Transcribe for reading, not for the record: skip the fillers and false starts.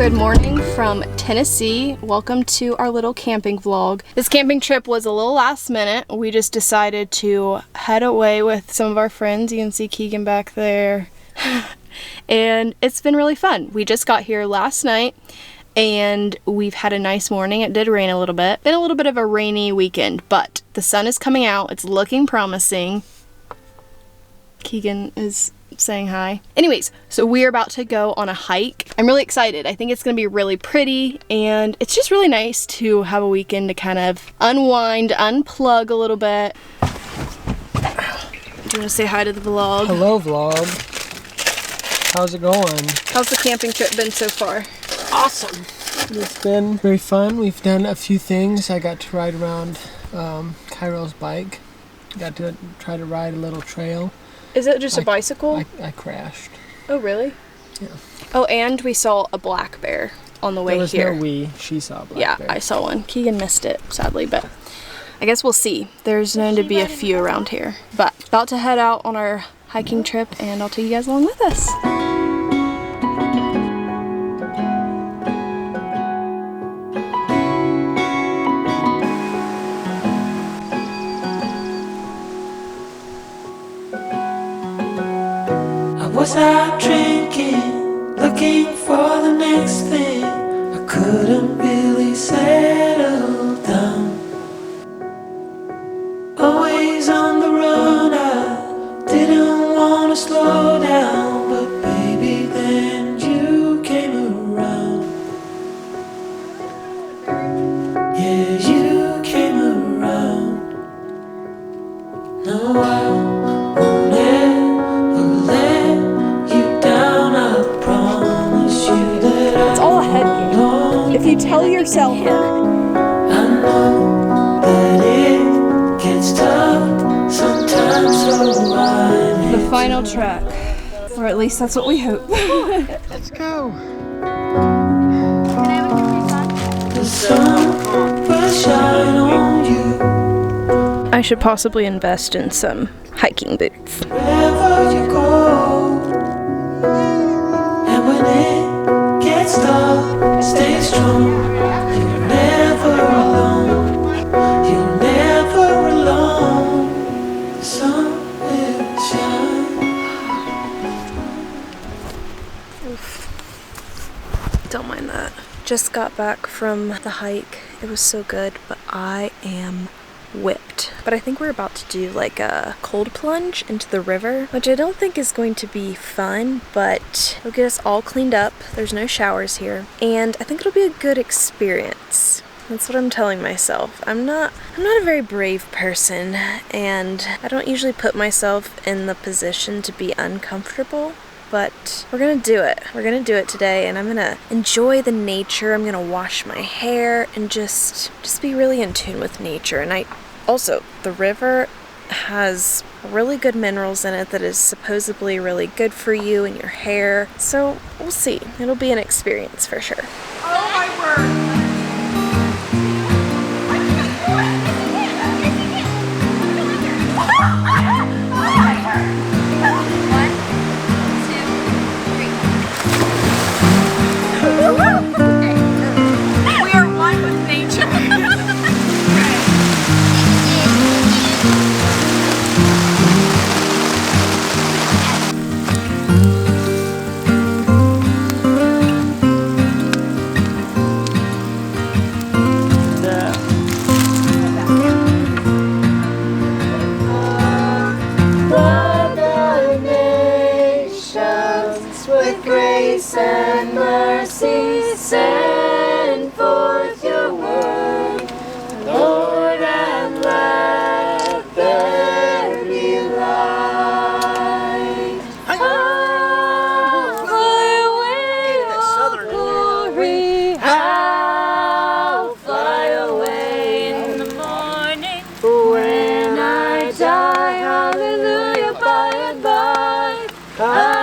Good morning from Tennessee. Welcome to our little camping vlog. This camping trip was a little last minute. We just decided to head away with some of our friends. You can see Keegan back there. And it's been really fun. We just got here last night and we've had a nice morning. It did rain a little bit. Been a little bit of a rainy weekend, but the sun is coming out. It's looking promising. Keegan is saying hi. Anyways, so we're about to go on a hike. I'm really excited. I think it's gonna be really pretty, and it's just really nice to have a weekend to kind of unwind, unplug a little bit. Do you want to say hi to the vlog? Hello vlog. How's it going? How's the camping trip been so far? Awesome. It's been very fun. We've done a few things. I got to ride around Cairo's bike. Got to try to ride a little trail. Is it just a bicycle? I crashed. Oh, really? Yeah. Oh, and we saw a black bear on the way here. There was no we. She saw a black bear. Yeah, I saw one. Keegan missed it, sadly, but I guess we'll see. There's known to be a few around here. But about to head out on our hiking trip, and I'll take you guys along with us. Was out drinking, looking for the next thing. I couldn't really settle down. Always on the run, I didn't want to slow down. But baby, then you came around. Yeah, you came around. No, I won't ever let if you tell yourself I know that it gets tough sometimes, so the final track, or at least that's what we hope. Let's go. The sun will shine on you. I should possibly invest in some hiking boots. Wherever you go, and when it gets tough, stay strong. You're never alone. You're never alone. The sun will shine. Oof. Don't mind that. Just got back from the hike. It was so good, but I am whipped. But I think we're about to do like a cold plunge into the river, which I don't think is going to be fun, but it'll get us all cleaned up. There's no showers here, and I think it'll be a good experience. That's what I'm telling myself. I'm not a very brave person, and I don't usually put myself in the position to be uncomfortable. But we're gonna do it. We're gonna do it today, and I'm gonna enjoy the nature. I'm gonna wash my hair and just be really in tune with nature. And also, the river has really good minerals in it that is supposedly really good for you and your hair. So we'll see. It'll be an experience for sure. Oh my word! We are one with nature. Mother nations with grace and mercy, send forth your word, Lord, and let there be light. How fly away, oh glory, how fly away in the morning, when I die, hallelujah, by and by.